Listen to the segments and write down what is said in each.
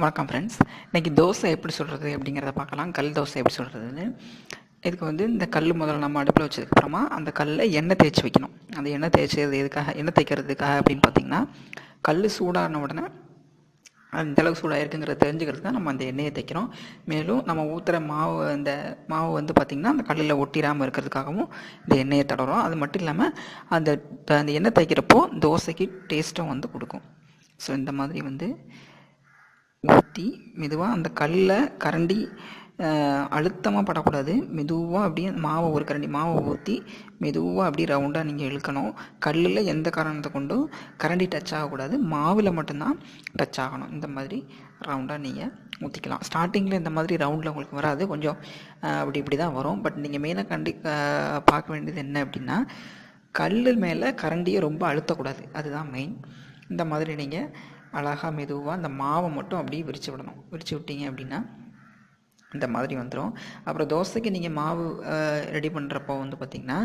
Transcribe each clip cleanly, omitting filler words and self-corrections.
வணக்கம் ஃப்ரெண்ட்ஸ். இன்றைக்கி தோசை எப்படி சுடுறது அப்படிங்கிறத பார்க்கலாம். கல் தோசை எப்படி சுடுறதுன்னு. இதுக்கு இந்த கல் முதல்ல நம்ம அடுப்பில் வச்சதுக்கப்புறமா அந்த கல்லில் எண்ணெய் தேய்ச்சி வைக்கணும். அந்த எண்ணெய் தேய்ச்சது எதுக்காக, எண்ணெய் தேய்க்கிறதுக்காக அப்படின்னு பார்த்திங்கன்னா, கல் சூடான உடனே அந்தளவுக்கு சூடாக இருக்குங்கிறத தெரிஞ்சுக்கிறது தான் நம்ம அந்த எண்ணெயை தேய்க்கிறோம். மேலும் நம்ம ஊற்றுற மாவு பார்த்திங்கன்னா அந்த கல்லில் ஒட்டிடாமல் இருக்கிறதுக்காகவும் இந்த எண்ணெயை தடவுறோம். அது மட்டும் இல்லாமல் அந்த எண்ணெய் தேய்க்கிறப்போ தோசைக்கு டேஸ்ட்டும் கொடுக்கும். ஸோ இந்த மாதிரி ஊற்றி மெதுவாக அந்த கல்லில் கரண்டி அழுத்தமாக படக்கூடாது. மெதுவாக அப்படியே ஒரு கரண்டி மாவை ஊற்றி மெதுவாக அப்படியே ரவுண்டாக நீங்கள் இழுக்கணும். கல்லில் எந்த காரணத்தை கொண்டும் கரண்டி டச் ஆகக்கூடாது, மாவில் மட்டும்தான் டச் ஆகணும். இந்த மாதிரி ரவுண்டாக நீங்கள் ஊற்றிக்கலாம். ஸ்டார்டிங்கில் இந்த மாதிரி ரவுண்டில் உங்களுக்கு வராது, கொஞ்சம் இப்படி தான் வரும். பட் நீங்கள் மெயினாக பார்க்க வேண்டியது என்ன அப்படின்னா, கல் மேலே கரண்டியை ரொம்ப அழுத்தக்கூடாது, அதுதான் மெயின். இந்த மாதிரி நீங்கள் அழகாக மெதுவாக அந்த மாவை மட்டும் அப்படியே விரித்து விடணும். விரித்து விட்டீங்க அப்படின்னா இந்த மாதிரி வந்துடும். அப்புறம் தோசைக்கு நீங்கள் மாவு ரெடி பண்ணுறப்போ பார்த்திங்கன்னா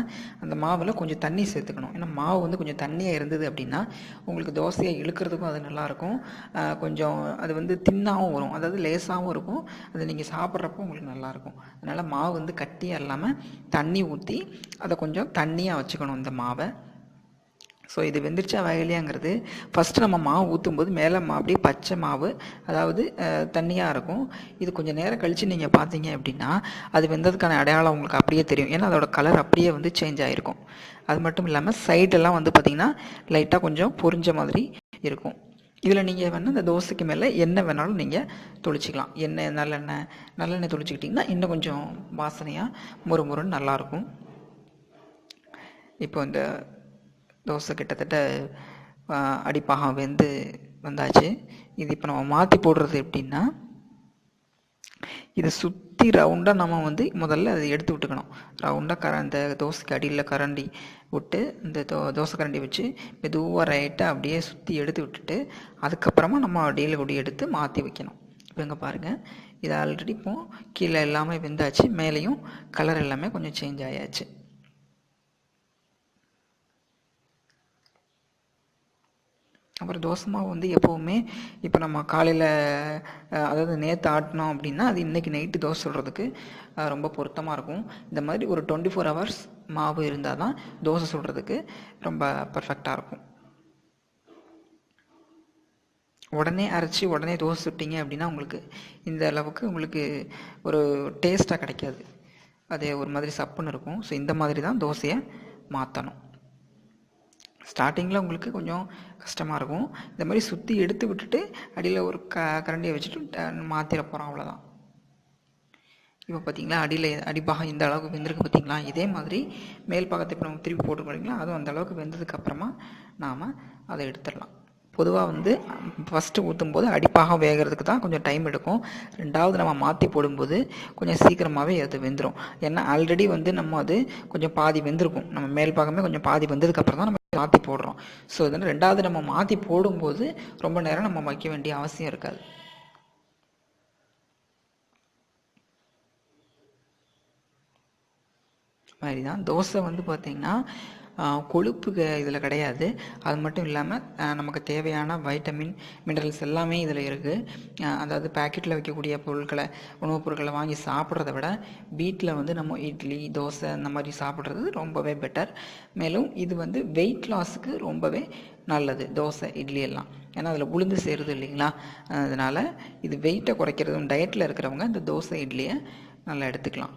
அந்த மாவில் கொஞ்சம் தண்ணி சேர்த்துக்கணும். ஏன்னா மாவு கொஞ்சம் தண்ணியாக இருந்தது அப்படின்னா உங்களுக்கு தோசையை இழுக்கிறதுக்கும் அது நல்லாயிருக்கும். கொஞ்சம் அது தின்னாகவும் வரும், அதாவது லேசாகவும் இருக்கும். அது நீங்கள் சாப்பிட்றப்போ உங்களுக்கு நல்லாயிருக்கும். அதனால் மாவு கட்டியாக இல்லாமல் தண்ணி ஊற்றி அதை கொஞ்சம் தண்ணியாக வச்சுக்கணும் இந்த மாவை. ஸோ இது வெந்துருச்சா வேகலையாங்கிறது ஃபஸ்ட்டு நம்ம மாவு ஊற்றும்போது மேலே அப்படியே பச்சை மாவு, அதாவது தண்ணியாக இருக்கும். இது கொஞ்சம் நேரம் கழித்து நீங்கள் பார்த்தீங்க அப்படின்னா அது வெந்ததுக்கான அடையாளம் உங்களுக்கு அப்படியே தெரியும். ஏன்னா அதோட கலர் அப்படியே சேஞ்ச் ஆகிருக்கும். அது மட்டும் இல்லாமல் சைடெல்லாம் பார்த்திங்கன்னா லைட்டாக கொஞ்சம் பொரிஞ்ச மாதிரி இருக்கும். இதில் நீங்கள் வேணால் இந்த தோசைக்கு மேலே என்ன வேணாலும் நீங்கள் தொளிச்சிக்கலாம். நல்லெண்ணெய் தொளிச்சிக்கிட்டிங்கன்னா இன்னும் கொஞ்சம் வாசனையாக முறுமுறுன்னு நல்லாயிருக்கும். இப்போ இந்த தோசை கிட்டத்தட்ட அடிப்பாகம் வந்தாச்சு. இது இப்போ நம்ம மாற்றி போடுறது எப்படின்னா, இதை சுற்றி ரவுண்டாக நம்ம முதல்ல அதை எடுத்து விட்டுக்கணும். ரவுண்டாக அந்த தோசைக்கு அடியில் கரண்டி விட்டு இந்த தோசை கரண்டி வச்சு மெதுவாக ரைட்டாக அப்படியே சுற்றி எடுத்து விட்டுட்டு அதுக்கப்புறமா நம்ம அடியில் கொடி எடுத்து மாற்றி வைக்கணும். இப்போ இங்கே பாருங்கள், இது ஆல்ரெடி இப்போது கீழே எல்லாமே வெந்தாச்சு, மேலேயும் கலர் எல்லாமே கொஞ்சம் சேஞ்ச் ஆயாச்சு. அப்புறம் தோசை மாவு எப்போவுமே இப்போ நம்ம காலையில், அதாவது நேற்று ஆட்டினோம் அப்படின்னா அது இன்றைக்கி நைட்டு தோசை சுடுறதுக்கு ரொம்ப பொருத்தமாக இருக்கும். இந்த மாதிரி ஒரு 24 hours மாவு இருந்தால் தான் தோசை சுடுறதுக்கு ரொம்ப பர்ஃபெக்டாக இருக்கும். உடனே அரைச்சி உடனே தோசை சுட்டிங்க அப்படின்னா உங்களுக்கு இந்த அளவுக்கு உங்களுக்கு ஒரு டேஸ்ட்டாக கிடைக்காது, அது ஒரு மாதிரி சப்புன்னு இருக்கும். ஸோ இந்த மாதிரி தான் தோசையை மாற்றணும். ஸ்டார்டிங்கில் உங்களுக்கு கொஞ்சம் கஷ்டமாக இருக்கும். இந்த மாதிரி சுற்றி எடுத்து விட்டுட்டு அடியில் ஒரு கரண்டியை வச்சுட்டு மாற்றிட போகிறோம், அவ்வளோதான். இப்போ பார்த்திங்களா அடிப்பாகம் இந்த அளவுக்கு வெந்திருக்கு பார்த்திங்களா. இதே மாதிரி மேல் பாகத்தை இப்போ நம்ம திருப்பி போட்டு போகிறீங்களா, அதுவும் அந்த அளவுக்கு வெந்ததுக்கப்புறமா நாம் அதை எடுத்துடலாம். பொதுவாக ஃபஸ்ட்டு ஊற்றும்போது அடிப்பாகம் வேகிறதுக்கு தான் கொஞ்சம் டைம் எடுக்கும். ரெண்டாவது நம்ம மாற்றி போடும்போது கொஞ்சம் சீக்கிரமாகவே அது வெந்துடும். ஏன்னா ஆல்ரெடி நம்ம அது கொஞ்சம் பாதி வெந்திருக்கும். நம்ம மேல் பாகமே கொஞ்சம் பாதி வெந்ததுக்கப்புறம் தான் நம்ம மாற்றி போடுறோம். ஸோ இதனால் ரெண்டாவது நம்ம மாற்றி போடும்போது ரொம்ப நேரம் நம்ம வைக்க வேண்டிய அவசியம் இருக்காது. மாதிரி தான் தோசை பார்த்திங்கன்னா கொழுப்பு இதில் கிடையாது. அது மட்டும் இல்லாமல் நமக்கு தேவையான வைட்டமின், மினரல்ஸ் எல்லாமே இதில் இருக்குது. அதாவது பேக்கெட்டில் வைக்கக்கூடிய உணவுப் பொருட்களை வாங்கி சாப்பிட்றத விட வீட்டில் நம்ம இட்லி, தோசை இந்த மாதிரி சாப்பிட்றது ரொம்பவே பெட்டர். மேலும் இது வெயிட் லாஸுக்கு ரொம்பவே நல்லது, தோசை இட்லி எல்லாம். ஏன்னா அதில் உளுந்து சேருது இல்லைங்களா, அதனால் இது வெயிட்டை குறைக்கிறதும், டயட்டில் இருக்கிறவங்க இந்த தோசை இட்லியை நல்லா எடுத்துக்கலாம்.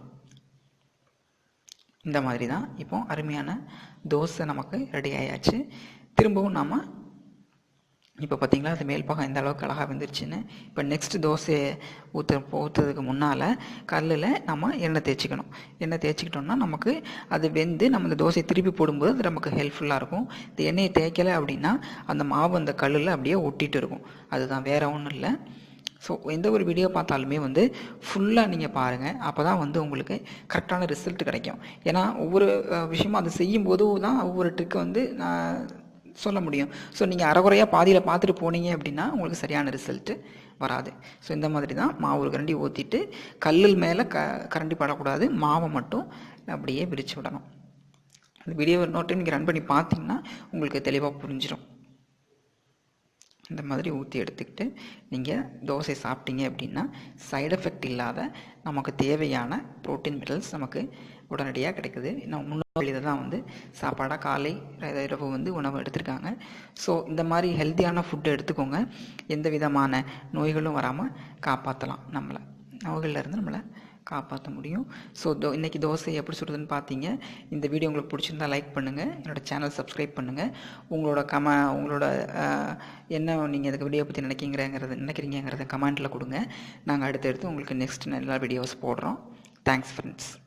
இந்த மாதிரி தான் இப்போ அருமையான தோசை நமக்கு ரெடி ஆயாச்சு. திரும்பவும் நாம் இப்போ பார்த்திங்களா அது மேல் பாகம் இந்த அளவுக்கு அழகாக வெந்துருச்சுன்னு. இப்போ நெக்ஸ்ட்டு தோசையை ஊற்றுறதுக்கு முன்னால் கல்லில் நம்ம எண்ணெய் தேய்ச்சிக்கணும். எண்ணெய் தேய்ச்சிக்கிட்டோம்னா நமக்கு அது வெந்து நம்ம இந்த தோசையை திருப்பி போடும்போது அது நமக்கு ஹெல்ப்ஃபுல்லாக இருக்கும். இந்த எண்ணெயை தேய்க்கலை அப்படின்னா அந்த மாவு அந்த கல்லில் அப்படியே ஒட்டிகிட்டு இருக்கும். அதுதான், வேறு ஒன்றும் இல்லை. ஸோ எந்த ஒரு வீடியோ பார்த்தாலுமே ஃபுல்லாக நீங்கள் பாருங்கள், அப்போ தான் உங்களுக்கு கரெக்டான ரிசல்ட் கிடைக்கும். ஏன்னா ஒவ்வொரு விஷயமும் அதை செய்யும்போது தான் ஒவ்வொரு ட்ரிக்கை நான் சொல்ல முடியும். ஸோ நீங்கள் அரைகுறையாக பாதியில் பார்த்துட்டு போனீங்க அப்படின்னா உங்களுக்கு சரியான ரிசல்ட்டு வராது. ஸோ இந்த மாதிரி தான் மாவு ஒரு கரண்டி ஊற்றிட்டு கல்லில் மேலே கரண்டி படக்கூடாது, மாவை மட்டும் அப்படியே விரித்து விடணும். அந்த வீடியோவை இன்னொரு டைம் நீங்கள் ரன் பண்ணி பார்த்தீங்கன்னா உங்களுக்கு தெளிவாக புரிஞ்சிடும். இந்த மாதிரி ஊற்றி எடுத்துக்கிட்டு நீங்கள் தோசை சாப்பிட்டீங்க அப்படின்னா சைடு எஃபெக்ட் இல்லாத நமக்கு தேவையான ப்ரோட்டீன் மினரல்ஸ் நமக்கு உடனடியாக கிடைக்குது. நம்ம முன்னோர்கள் இதை தான் சாப்பாடாக காலை இரவு உணவு எடுத்திருக்காங்க. ஸோ இந்த மாதிரி ஹெல்த்தியான ஃபுட்டு எடுத்துக்கோங்க. எந்த விதமான நோய்களும் வராமல் காப்பாற்றலாம். நோய்கள்லேருந்து நம்மளை காப்பாற்ற முடியும். ஸோ இன்றைக்கி தோசை எப்படி சுடுறதுன்னு பார்த்தீங்க. இந்த வீடியோ உங்களுக்கு பிடிச்சிருந்தா லைக் பண்ணுங்கள், என்னோடய சேனல் சப்ஸ்கிரைப் பண்ணுங்கள். உங்களோட என்ன நீங்கள் இதுக்கு வீடியோ பற்றி நினைக்கிறீங்கிறத கமெண்ட்டில் கொடுங்க. நாங்கள் அடுத்தடுத்து உங்களுக்கு நெக்ஸ்ட் நல்லா வீடியோஸ் போடுறோம். Thanks friends.